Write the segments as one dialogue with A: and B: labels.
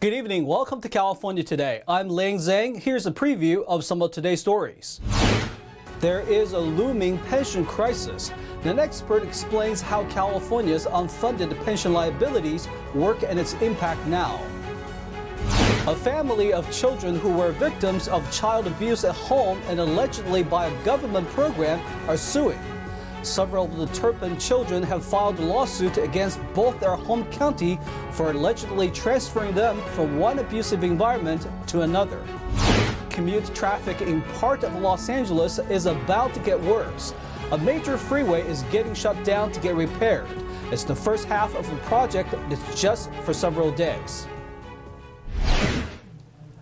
A: Good evening. Welcome to California Today. I'm Ling Zhang. Here's a preview of some of today's stories. There is a looming pension crisis. An expert explains how California's unfunded pension liabilities work and its impact now. A family of children who were victims of child abuse at home and allegedly by a government program are suing. Several of the Turpin children have filed a lawsuit against both their home county for allegedly transferring them from one abusive environment to another. Commute traffic in part of Los Angeles is about to get worse. A major freeway is getting shut down to get repaired. It's the first half of a project that's just for several days.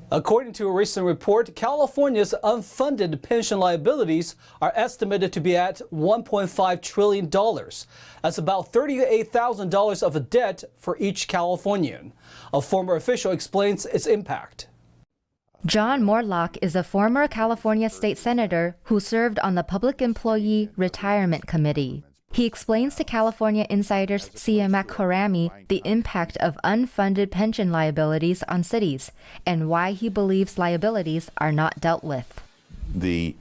A: According to a recent report, California's unfunded pension liabilities are estimated to be at $1.5 trillion. That's about $38,000 of a debt for each Californian. A former official explains its impact.
B: John Morlock is a former California state senator who served on the Public Employee Retirement Committee. He explains to California Insider's Siamak Khorrami the impact of unfunded pension liabilities on cities and why he believes liabilities are not dealt with.
C: The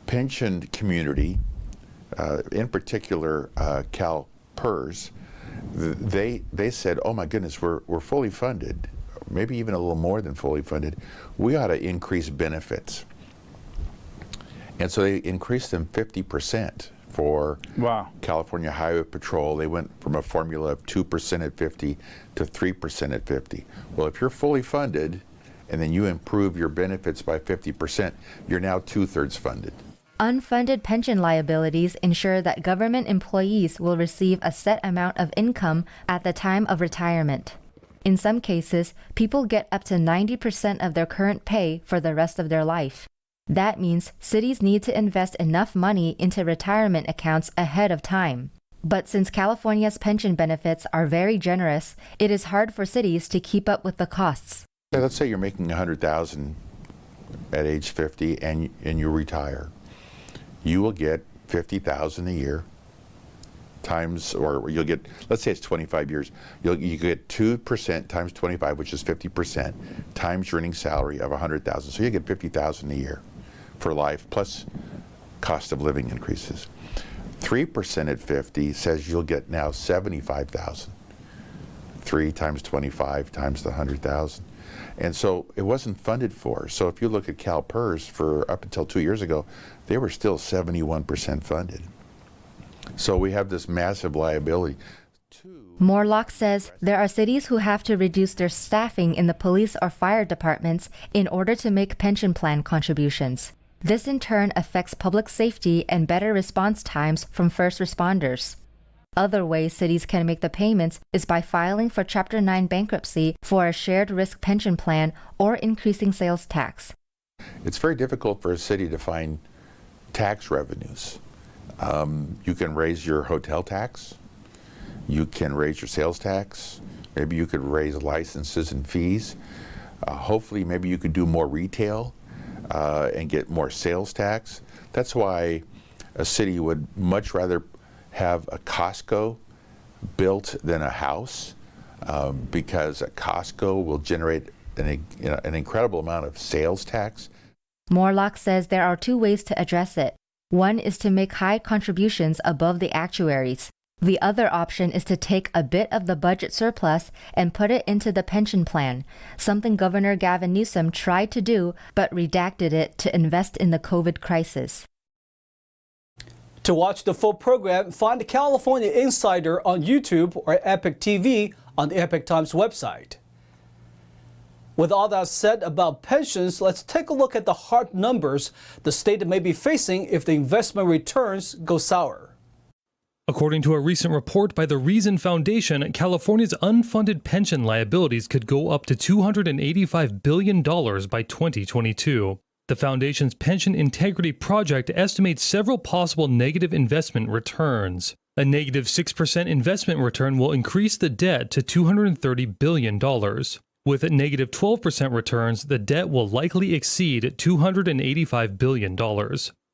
C: pension community, in particular CalPERS, they said, oh my goodness, we're fully funded, maybe even a little more than fully funded. We ought to increase benefits. And so they increased them 50%. For California Highway Patrol, they went from a formula of 2% at 50 to 3% at 50. Well, if you're fully funded and then you improve your benefits by 50%, you're now 2/3 funded.
B: Unfunded pension liabilities ensure that government employees will receive a set amount of income at the time of retirement. In some cases, people get up to 90% of their current pay for the rest of their life. That means cities need to invest enough money into retirement accounts ahead of time. But since California's pension benefits are very generous, it is hard for cities to keep up with the costs.
C: Let's say you're making $100,000 at age 50 and you retire. You will get $50,000 a year times, or you'll get, let's say it's 25 years, you get 2% times 25, which is 50%, times your earning salary of $100,000. So you get $50,000 a year for life, plus cost of living increases. 3% at 50 says you'll get now $75,000. 3 times 25 times the 100,000. And so it wasn't funded for. So if you look at CalPERS for up until 2 years ago, they were still 71% funded. So we have this massive liability.
B: Morlock says there are cities who have to reduce their staffing in the police or fire departments in order to make pension plan contributions. This in turn affects public safety and better response times from first responders. Other ways cities can make the payments is by filing for Chapter 9 bankruptcy for a shared risk pension plan or increasing sales tax.
C: It's very difficult for a city to find tax revenues. You can raise your hotel tax, you can raise your sales tax, maybe you could raise licenses and fees. Hopefully maybe you could do more retail and get more sales tax. That's why a city would much rather have a Costco built than a house, because a Costco will generate an incredible amount of sales tax.
B: Morlock says there are two ways to address it. One is to make high contributions above the actuaries. The other option is to take a bit of the budget surplus and put it into the pension plan, something Governor Gavin Newsom tried to do but redacted it to invest in the COVID crisis.
A: To watch the full program, find California Insider on YouTube or Epic TV on the Epic Times website. With all that said about pensions, let's take a look at the hard numbers the state may be facing if the investment returns go sour.
D: According to a recent report by the Reason Foundation, California's unfunded pension liabilities could go up to $285 billion by 2022. The foundation's Pension Integrity Project estimates several possible negative investment returns. A negative 6% investment return will increase the debt to $230 billion. With negative 12% returns, the debt will likely exceed $285 billion.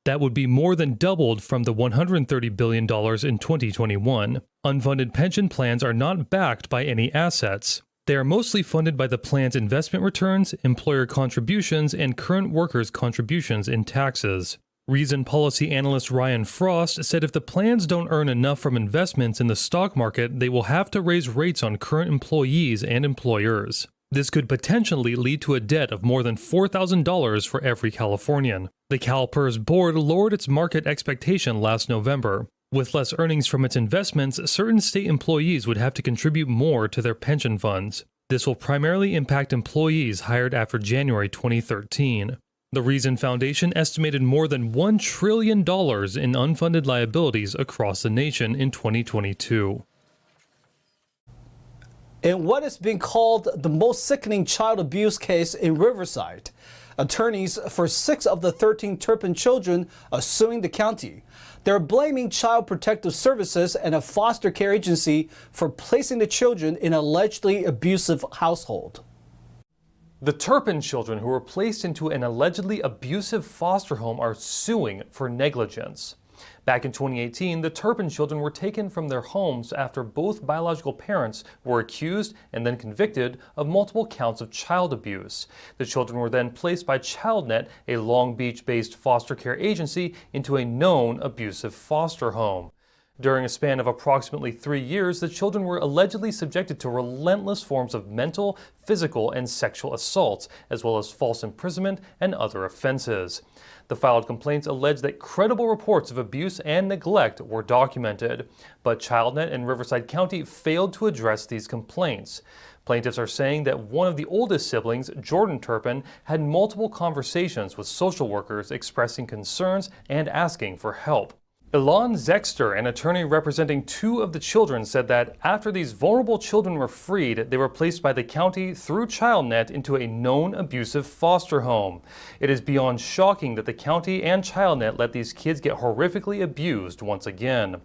D: That would be more than doubled from the $130 billion in 2021. Unfunded pension plans are not backed by any assets. They are mostly funded by the plan's investment returns, employer contributions, and current workers' contributions in taxes. Reason policy analyst Ryan Frost said if the plans don't earn enough from investments in the stock market, they will have to raise rates on current employees and employers. This could potentially lead to a debt of more than $4,000 for every Californian. The CalPERS board lowered its market expectation last November. With less earnings from its investments, certain state employees would have to contribute more to their pension funds. This will primarily impact employees hired after January 2013. The Reason Foundation estimated more than $1 trillion in unfunded liabilities across the nation in 2022.
A: In what is being called the most sickening child abuse case in Riverside, attorneys for 6 of the 13 Turpin children are suing the county. They're blaming Child Protective Services and a foster care agency for placing the children in an allegedly abusive household.
D: The Turpin children who were placed into an allegedly abusive foster home are suing for negligence. Back in 2018, the Turpin children were taken from their homes after both biological parents were accused and then convicted of multiple counts of child abuse. The children were then placed by ChildNet, a Long Beach-based foster care agency, into a known abusive foster home. During a span of approximately 3 years, the children were allegedly subjected to relentless forms of mental, physical, and sexual assaults, as well as false imprisonment and other offenses. The filed complaints allege that credible reports of abuse and neglect were documented, but ChildNet and Riverside County failed to address these complaints. Plaintiffs are saying that one of the oldest siblings, Jordan Turpin, had multiple conversations with social workers expressing concerns and asking for help. Elon Zexter, an attorney representing 2 of the children, said that after these vulnerable children were freed, they were placed by the county through ChildNet into a known abusive foster home. It is beyond shocking that the county and ChildNet let these kids get horrifically abused once again.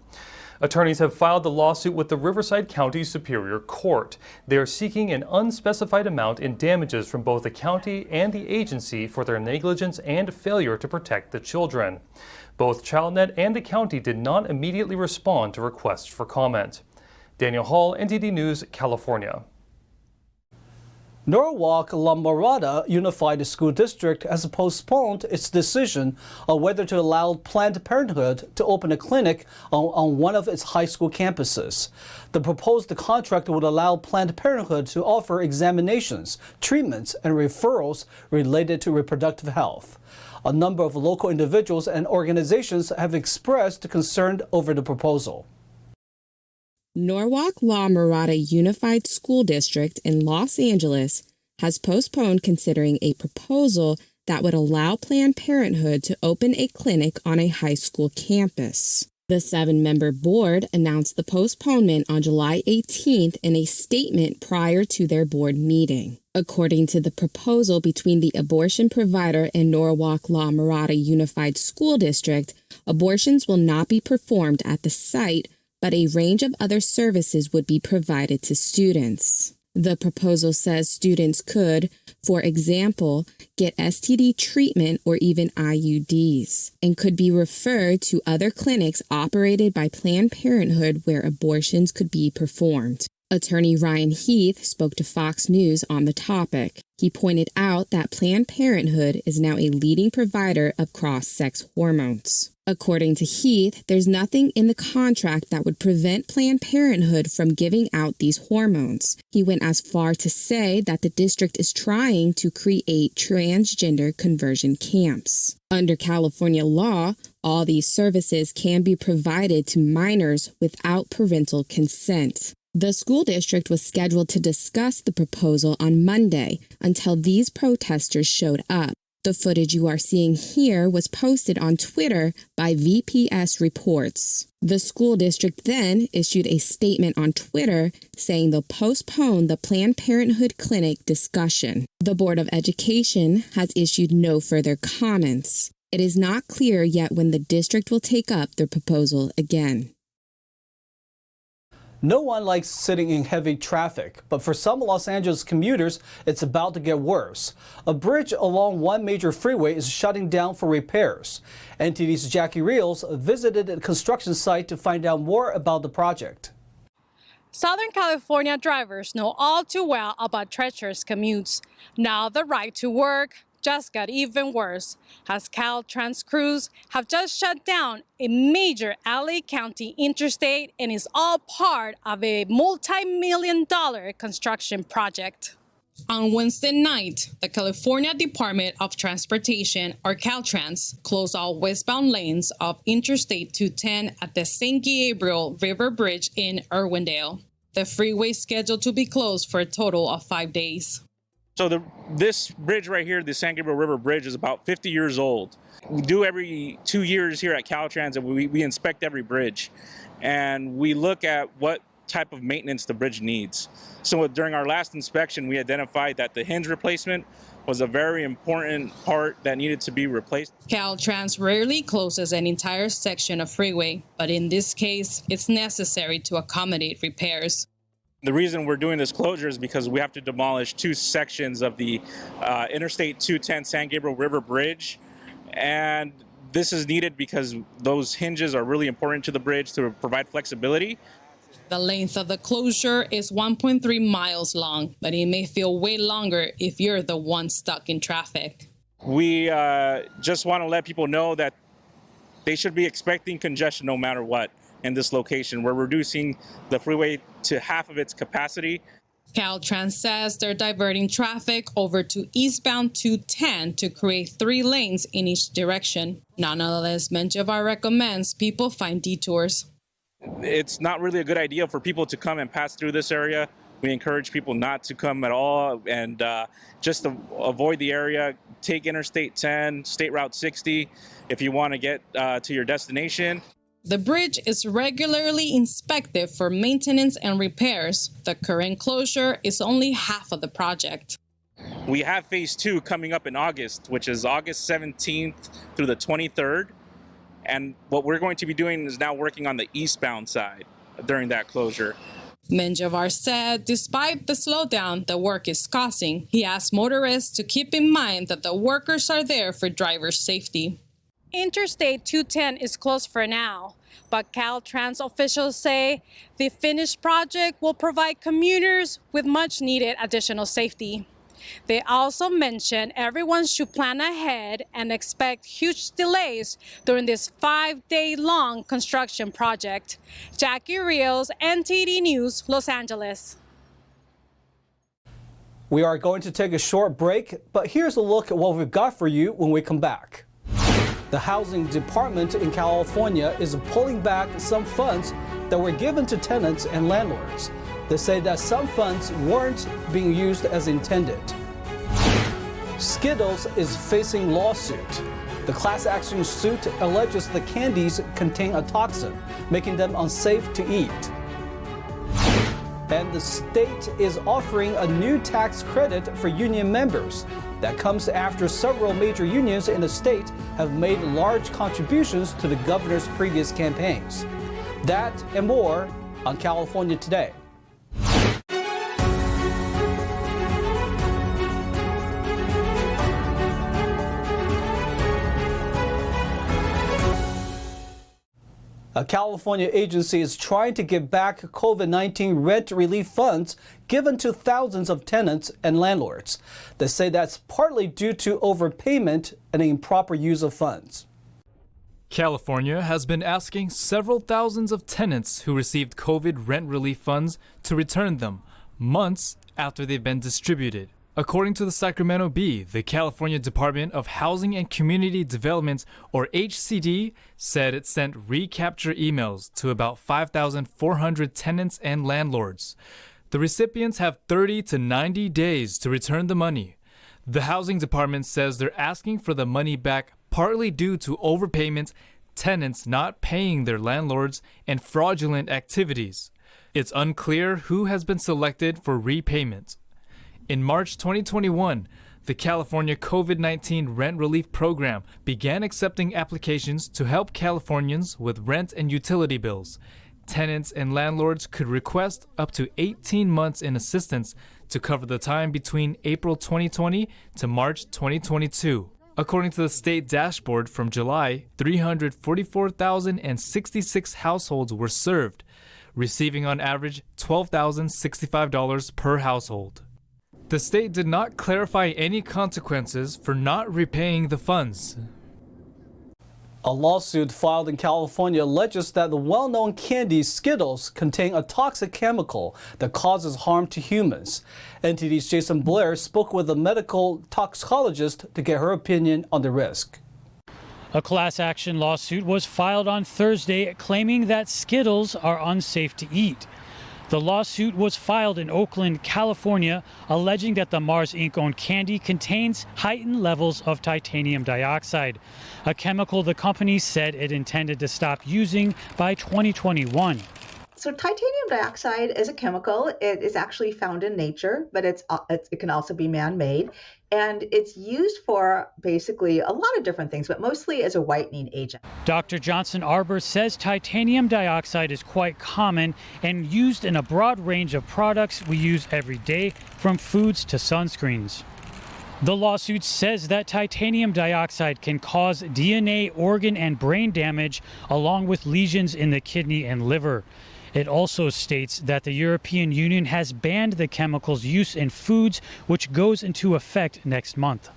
D: Attorneys have filed the lawsuit with the Riverside County Superior Court. They are seeking an unspecified amount in damages from both the county and the agency for their negligence and failure to protect the children. Both ChildNet and the county did not immediately respond to requests for comment. Daniel Hall, NTD News, California.
A: Norwalk La Mirada Unified School District has postponed its decision on whether to allow Planned Parenthood to open a clinic on one of its high school campuses. The proposed contract would allow Planned Parenthood to offer examinations, treatments, and referrals related to reproductive health. A number of local individuals and organizations have expressed concern over the proposal.
E: Norwalk La Mirada Unified School District in Los Angeles has postponed considering a proposal that would allow Planned Parenthood to open a clinic on a high school campus. The 7-member board announced the postponement on July 18th in a statement prior to their board meeting. According to the proposal between the abortion provider and Norwalk La Mirada Unified School District, abortions will not be performed at the site, but a range of other services would be provided to students. The proposal says students could, for example, get STD treatment or even IUDs, and could be referred to other clinics operated by Planned Parenthood where abortions could be performed. Attorney Ryan Heath spoke to Fox News on the topic. He pointed out that Planned Parenthood is now a leading provider of cross-sex hormones. According to Heath, there's nothing in the contract that would prevent Planned Parenthood from giving out these hormones. He went as far to say that the district is trying to create transgender conversion camps. Under California law, all these services can be provided to minors without parental consent. The school district was scheduled to discuss the proposal on Monday until these protesters showed up. The footage you are seeing here was posted on Twitter by VPS Reports. The school district then issued a statement on Twitter saying they'll postpone the Planned Parenthood clinic discussion. The Board of Education has issued no further comments. It is not clear yet when the district will take up their proposal again.
A: No one likes sitting in heavy traffic, but for some Los Angeles commuters, it's about to get worse. A bridge along one major freeway is shutting down for repairs. NTD's Jackie Reels visited a construction site to find out more about the project.
F: Southern California drivers know all too well about treacherous commutes. Now the ride to work just got even worse, as Caltrans crews have just shut down a major LA County interstate, and is all part of a multi-million-dollar construction project. On Wednesday night, the California Department of Transportation, or Caltrans, closed all westbound lanes of Interstate 210 at the San Gabriel River Bridge in Irwindale. The freeway is scheduled to be closed for a total of 5 days.
G: So this bridge right here, the San Gabriel River Bridge, is about 50 years old. We do every 2 years here at Caltrans, and we inspect every bridge. And we look at what type of maintenance the bridge needs. So during our last inspection, we identified that the hinge replacement was a very important part that needed to be replaced.
F: Caltrans rarely closes an entire section of freeway, but in this case, it's necessary to accommodate repairs.
G: The reason we're doing this closure is because we have to demolish 2 sections of the Interstate 210 San Gabriel River Bridge. And this is needed because those hinges are really important to the bridge to provide flexibility.
F: The length of the closure is 1.3 miles long, but it may feel way longer if you're the one stuck in traffic.
G: We just want to let people know that they should be expecting congestion no matter what in this location. We're reducing the freeway to half of its capacity.
F: Caltrans says they're diverting traffic over to eastbound 210 to create 3 lanes in each direction. Nonetheless, Menjivar recommends people find detours.
G: It's not really a good idea for people to come and pass through this area. We encourage people not to come at all, and just to avoid the area, take Interstate 10, State Route 60 if you want to get to your destination.
F: The bridge is regularly inspected for maintenance and repairs. The current closure is only half of the project.
G: We have phase 2 coming up in August, which is August 17th through the 23rd. And what we're going to be doing is now working on the eastbound side during that closure.
F: Menjivar said despite the slowdown the work is causing, he asked motorists to keep in mind that the workers are there for driver safety. Interstate 210 is closed for now, but Caltrans officials say the finished project will provide commuters with much needed additional safety. They also mentioned everyone should plan ahead and expect huge delays during this 5-day-long construction project. Jackie Rios, NTD News, Los Angeles.
A: We are going to take a short break, but here's a look at what we've got for you when we come back. The housing department in California is pulling back some funds that were given to tenants and landlords. They say that some funds weren't being used as intended. Skittles is facing lawsuit. The class action suit alleges the candies contain a toxin, making them unsafe to eat. And the state is offering a new tax credit for union members. That comes after several major unions in the state have made large contributions to the governor's previous campaigns. That and more on California Today. A California agency is trying to get back COVID-19 rent relief funds given to thousands of tenants and landlords. They say that's partly due to overpayment and improper use of funds.
H: California has been asking several thousands of tenants who received COVID rent relief funds to return them months after they've been distributed. According to the Sacramento Bee, the California Department of Housing and Community Development, or HCD, said it sent recapture emails to about 5,400 tenants and landlords. The recipients have 30 to 90 days to return the money. The Housing Department says they're asking for the money back partly due to overpayment, tenants not paying their landlords, and fraudulent activities. It's unclear who has been selected for repayment. In March 2021, the California COVID-19 Rent Relief Program began accepting applications to help Californians with rent and utility bills. Tenants and landlords could request up to 18 months in assistance to cover the time between April 2020 to March 2022. According to the state dashboard from July, 344,066 households were served. receiving on average $12,065 per household. The state did not clarify any consequences for not repaying the funds.
A: A lawsuit filed in California alleges that the well-known candies Skittles contain a toxic chemical that causes harm to humans. NTD's Jason Blair spoke with a medical toxicologist to get her opinion on the risk.
I: A class action lawsuit was filed on Thursday claiming that Skittles are unsafe to eat. The lawsuit was filed in Oakland, California, alleging that the Mars Inc.-owned candy contains heightened levels of titanium dioxide, a chemical the company said it intended to stop using by 2021.
J: So titanium dioxide is a chemical. It is actually found in nature, but it can also be man-made. And it's used for basically a lot of different things, but mostly as a whitening agent.
I: Dr. Johnson Arbor says titanium dioxide is quite common and used in a broad range of products we use every day, from foods to sunscreens. The lawsuit says that titanium dioxide can cause DNA, organ, and brain damage, along with lesions in the kidney and liver. It also states that the European Union has banned the chemical's use in foods, which goes into effect next month.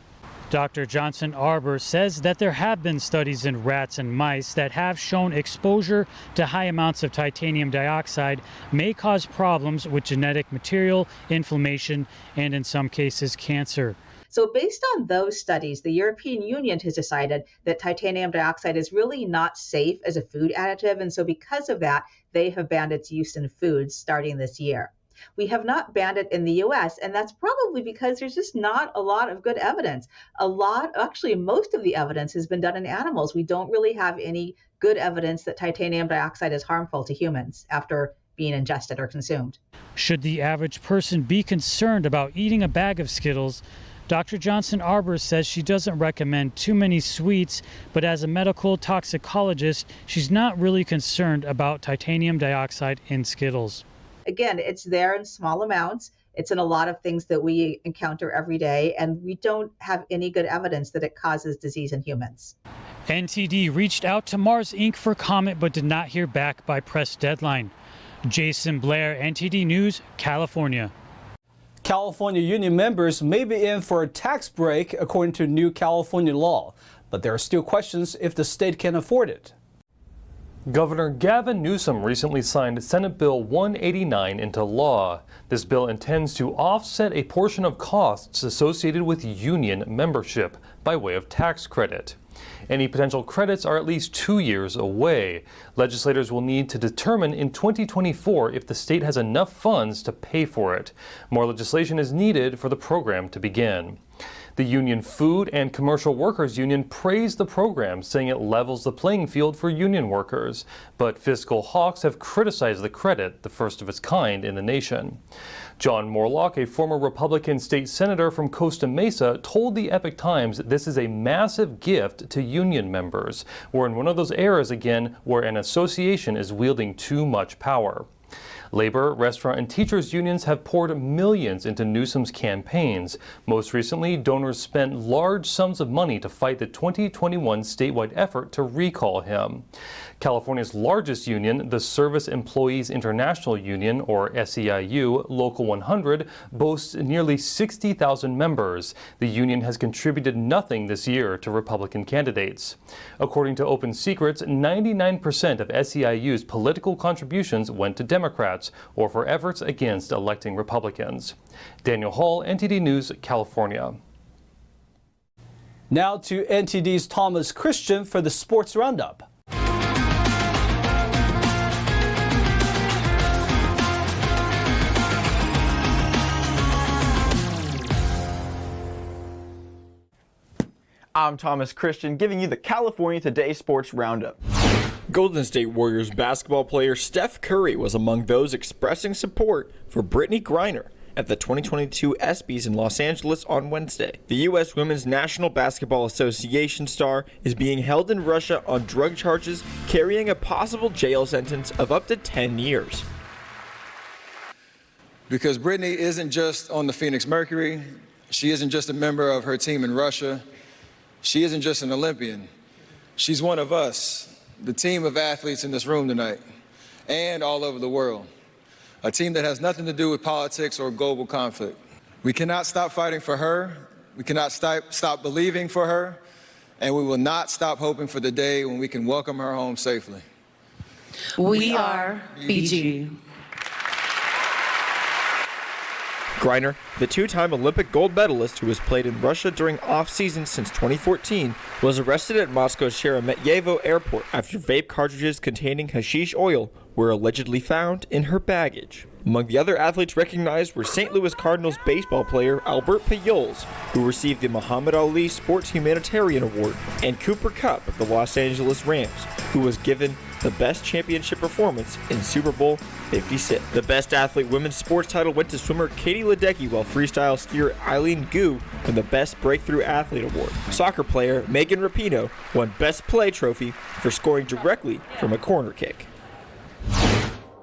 I: Dr. Johnson Arbor says that there have been studies in rats and mice that have shown exposure to high amounts of titanium dioxide may cause problems with genetic material, inflammation, and in some cases, cancer.
J: So based on those studies, the European Union has decided that titanium dioxide is really not safe as a food additive. And so because of that, they have banned its use in foods starting this year. We have not banned it in the US, and that's probably because there's just not a lot of good evidence. Most of the evidence has been done in animals. We don't really have any good evidence that titanium dioxide is harmful to humans after being ingested or consumed.
I: Should the average person be concerned about eating a bag of Skittles? Dr. Johnson Arbor says she doesn't recommend too many sweets, but as a medical toxicologist, she's not really concerned about titanium dioxide in Skittles.
J: Again, it's there in small amounts. It's in a lot of things that we encounter every day, and we don't have any good evidence that it causes disease in humans.
I: NTD reached out to Mars Inc. for comment, but did not hear back by press deadline. Jason Blair, NTD News, California.
A: California union members may be in for a tax break according to new California law, but there are still questions if the state can afford it.
D: Governor Gavin Newsom recently signed Senate Bill 189 into law. This bill intends to offset a portion of costs associated with union membership by way of tax credit. Any potential credits are at least 2 years away. Legislators will need to determine in 2024 if the state has enough funds to pay for it. More legislation is needed for the program to begin. The Union Food and Commercial Workers Union praised the program, saying it levels the playing field for union workers. But fiscal hawks have criticized the credit, the first of its kind in the nation. John Morlock, a former Republican state senator from Costa Mesa, told the Epoch Times that this is a massive gift to union members. We're in one of those eras again where an association is wielding too much power. Labor, restaurant, and teachers unions have poured millions into Newsom's campaigns. Most recently, donors spent large sums of money to fight the 2021 statewide effort to recall him. California's largest union, the Service Employees International Union, or SEIU, Local 100, boasts nearly 60,000 members. The union has contributed nothing this year to Republican candidates. According to Open Secrets, 99% of SEIU's political contributions went to Democrats or for efforts against electing Republicans. Daniel Hall, NTD News, California.
A: Now to NTD's Thomas Christian for the Sports Roundup.
K: I'm Thomas Christian, giving you the California Today Sports Roundup. Golden State Warriors basketball player Steph Curry was among those expressing support for Brittney Griner at the 2022 ESPYS in Los Angeles on Wednesday. The U.S. Women's National Basketball Association star is being held in Russia on drug charges, carrying a possible jail sentence of up to 10 years.
L: Because Brittney isn't just on the Phoenix Mercury, she isn't just a member of her team in Russia, she isn't just an Olympian. She's one of us, the team of athletes in this room tonight. and all over the world. A team that has nothing to do with politics or global conflict. We cannot stop fighting for her. We cannot stop believing for her. And we will not stop hoping for the day when we can welcome her home safely.
M: We are BG.
K: Griner, the two-time Olympic gold medalist who has played in Russia during off-season since 2014, was arrested at Moscow's Sheremetyevo airport after vape cartridges containing hashish oil were allegedly found in her baggage. Among the other athletes recognized were St. Louis Cardinals baseball player Albert Pujols, who received the Muhammad Ali Sports Humanitarian Award, and Cooper Kupp of the Los Angeles Rams, who was given the Best Championship Performance in Super Bowl 56. The Best Athlete Women's Sports title went to swimmer Katie Ledecky, while freestyle skier Eileen Gu won the Best Breakthrough Athlete Award. Soccer player Megan Rapinoe won Best Play trophy for scoring directly from a corner kick.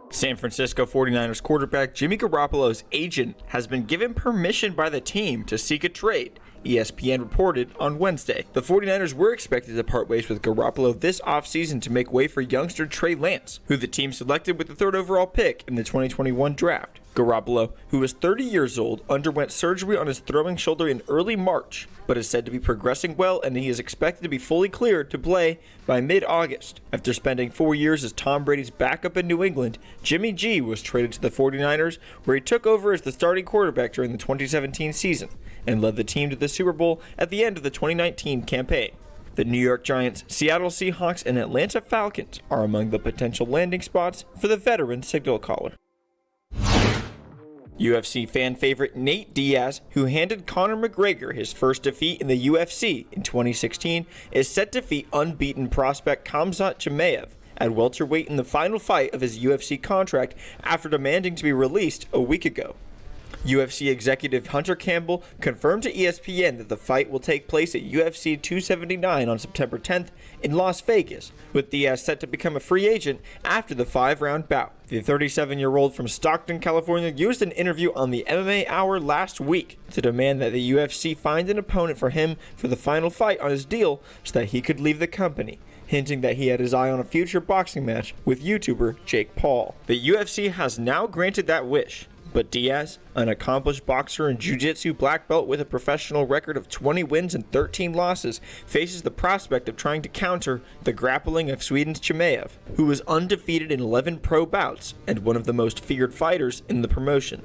K: San Francisco 49ers quarterback Jimmy Garoppolo's agent has been given permission by the team to seek a trade, ESPN reported on Wednesday. The 49ers were expected to part ways with Garoppolo this offseason to make way for youngster Trey Lance, who the team selected with the 3rd overall pick in the 2021 draft. Garoppolo, who is 30 years old, underwent surgery on his throwing shoulder in early March, but is said to be progressing well, and he is expected to be fully cleared to play by mid-August. After spending 4 years as Tom Brady's backup in New England, Jimmy G was traded to the 49ers, where he took over as the starting quarterback during the 2017 season and led the team to the Super Bowl at the end of the 2019 campaign. The New York Giants, Seattle Seahawks, and Atlanta Falcons are among the potential landing spots for the veteran signal caller. UFC fan favorite Nate Diaz, who handed Conor McGregor his first defeat in the UFC in 2016, is set to defeat unbeaten prospect Khamzat Chimaev at welterweight in the final fight of his UFC contract after demanding to be released a week ago. UFC executive Hunter Campbell confirmed to ESPN that the fight will take place at UFC 279 on September 10th in Las Vegas, with Diaz set to become a free agent after the 5-round bout. The 37-year-old from Stockton, California, used an interview on the MMA Hour last week to demand that the UFC find an opponent for him for the final fight on his deal so that he could leave the company, hinting that he had his eye on a future boxing match with YouTuber Jake Paul. The UFC has now granted that wish, but Diaz, an accomplished boxer and jiu-jitsu black belt with a professional record of 20 wins and 13 losses, faces the prospect of trying to counter the grappling of Sweden's Chimaev, who is undefeated in 11 pro bouts and one of the most feared fighters in the promotion.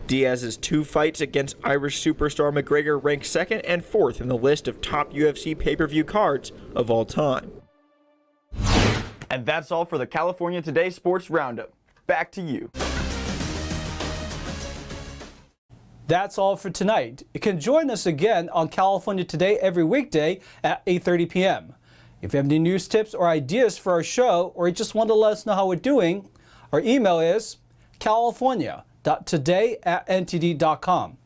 K: Diaz's 2 fights against Irish superstar McGregor rank 2nd and 4th in the list of top UFC pay-per-view cards of all time.
N: And that's all for the California Today Sports Roundup. Back to you.
A: That's all for tonight. You can join us again on California Today every weekday at 8:30 p.m. If you have any news tips or ideas for our show, or you just want to let us know how we're doing, our email is california.today@ntd.com.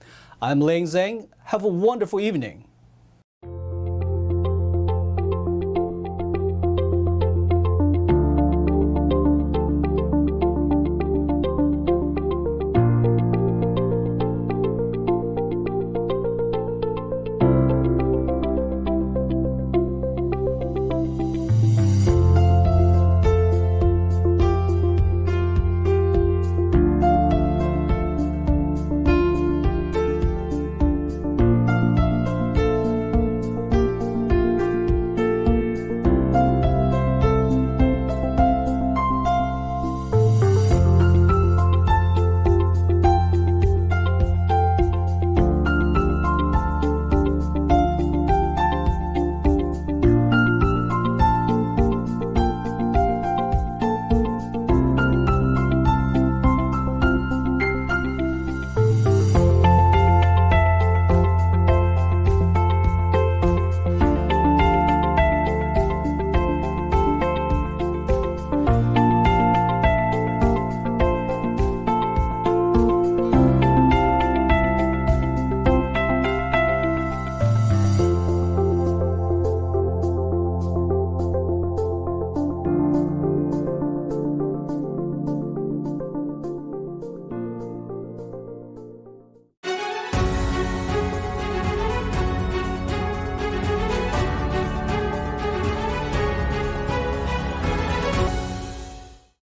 A: I'm Ling Zhang. Have a wonderful evening.